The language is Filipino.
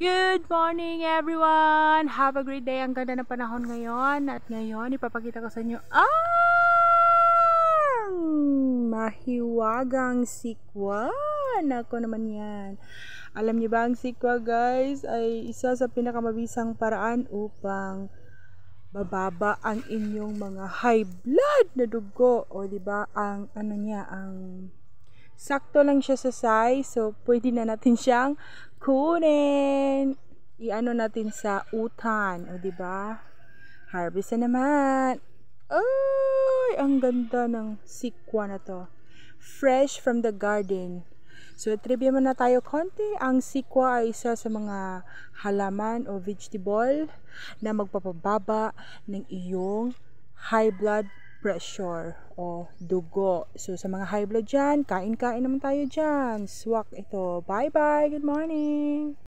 Good morning everyone! Have a great day. Ang ganda ng panahon ngayon. At ngayon, ipapakita ko sa inyo ang mahiwagang sikwa. Nako naman yan. Alam niyo ba ang sikwa guys ay isa sa pinakamabisang paraan upang bababa ang inyong mga high blood na dugo. O diba ang ano niya, ang sakto lang siya sa size. So pwede na natin siyang kunin. Iano natin sa utan, o di ba? Harvest na naman. Ay, ang ganda ng sikwa na to. Fresh from the garden. So, trivia muna tayo konti. Ang sikwa ay isa sa mga halaman o vegetable na magpapababa ng iyong high blood pressure o dugo. So, sa mga high blood dyan, kain-kain naman tayo dyan. Swak ito. Bye-bye. Good morning.